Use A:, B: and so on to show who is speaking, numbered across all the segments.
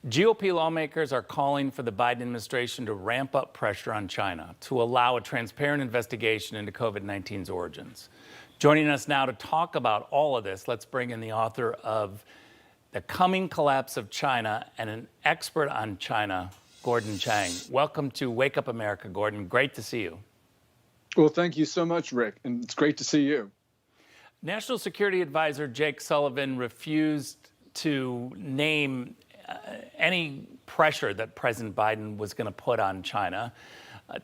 A: GOP lawmakers are calling for the Biden administration to ramp up pressure on China to allow a transparent investigation into COVID-19's origins. Joining us now to talk about all of this, let's bring in the author of The Coming Collapse of China and an expert on China, Gordon Chang. Welcome to Wake Up America, Gordon. Great to see you.
B: Well, thank you so much, Rick, and it's great to see you.
A: National Security Advisor Jake Sullivan refused to name any pressure that President Biden was going to put on China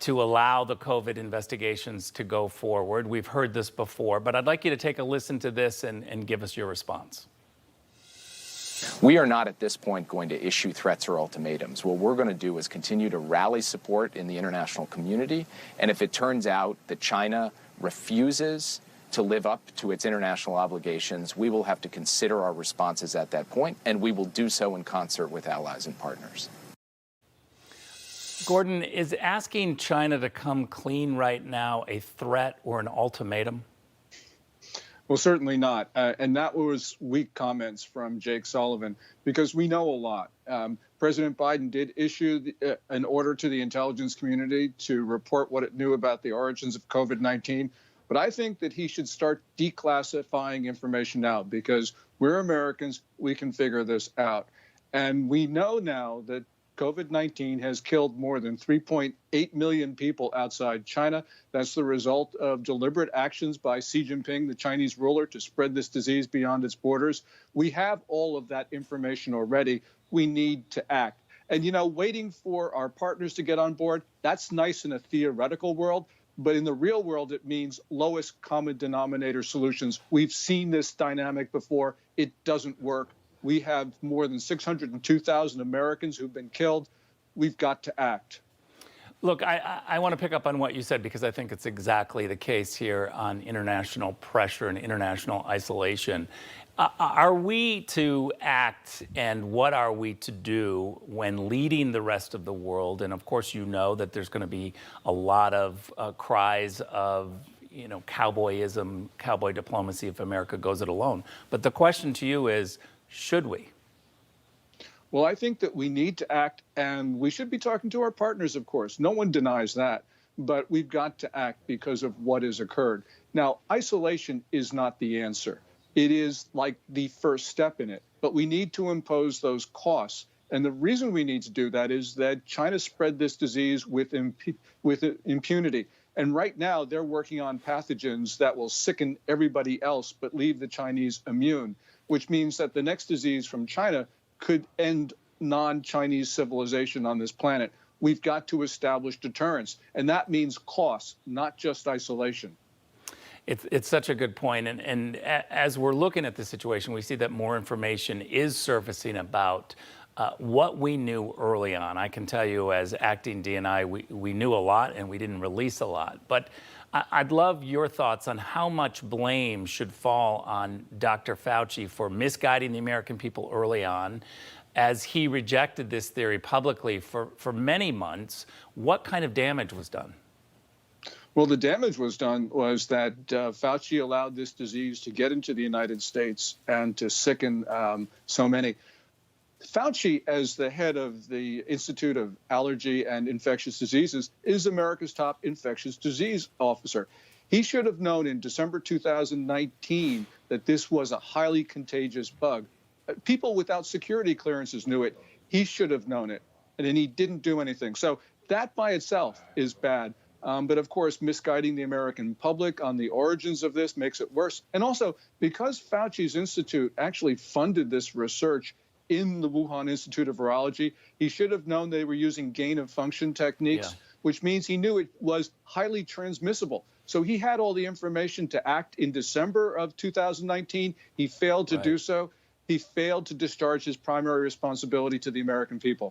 A: to allow the COVID investigations to go forward. We've heard this before, but I'd like you to take a listen to this and give us your response.
C: We are not at this point going to issue threats or ultimatums. What we're going to do is continue to rally support in the international community. And if it turns out that China refuses to live up to its international obligations, we will have to consider our responses at that point, and we will do so in concert with allies and partners.
A: Gordon, is asking China to come clean right now a threat or an ultimatum?
B: Well, certainly not. And that was weak comments from Jake Sullivan, because we know a lot. President Biden did issue an order to the intelligence community to report what it knew about the origins of COVID-19. But I think that he should start declassifying information now, because we're Americans, we can figure this out. And we know now that COVID-19 has killed more than 3.8 million people outside China. That's the result of deliberate actions by Xi Jinping, the Chinese ruler, to spread this disease beyond its borders. We have all of that information already. We need to act. And, waiting for our partners to get on board, that's nice in a theoretical world. But in the real world, it means lowest common denominator solutions. We've seen this dynamic before. It doesn't work. We have more than 602,000 Americans who've been killed. We've got to act.
A: Look, I want to pick up on what you said, because I think it's exactly the case here on international pressure and international isolation. Are we to act, and what are we to do when leading the rest of the world? And of course, you know that there's going to be a lot of cries of, cowboyism, cowboy diplomacy if America goes it alone. But the question to you is, should we?
B: Well, I think that we need to act, and we should be talking to our partners, of course. No one denies that. But we've got to act because of what has occurred. Now, isolation is not the answer. It is like the first step in it, but we need to impose those costs. And the reason we need to do that is that China spread this disease with impunity. And right now, they're working on pathogens that will sicken everybody else but leave the Chinese immune, which means that the next disease from China could end non-Chinese civilization on this planet. We've got to establish deterrence, and that means costs, not just isolation.
A: It's such a good point. And as we're looking at the situation, we see that more information is surfacing about what we knew early on. I can tell you, as acting DNI, we knew a lot and we didn't release a lot. But I'd love your thoughts on how much blame should fall on Dr. Fauci for misguiding the American people early on, as he rejected this theory publicly for many months. What kind of damage was done?
B: Well, the damage was that Fauci allowed this disease to get into the United States and to sicken so many. Fauci, as the head of the Institute of Allergy and Infectious Diseases, is America's top infectious disease officer. He should have known in December 2019 that this was a highly contagious bug. People without security clearances knew it. He should have known it, and then he didn't do anything. So that by itself is bad. But of course, misguiding the American public on the origins of this makes it worse. And also, because Fauci's institute actually funded this research in the Wuhan Institute of Virology, he should have known they were using gain-of-function techniques, which means he knew it was highly transmissible. So he had all the information to act in December of 2019. He failed to do so. He failed to discharge his primary responsibility to the American people.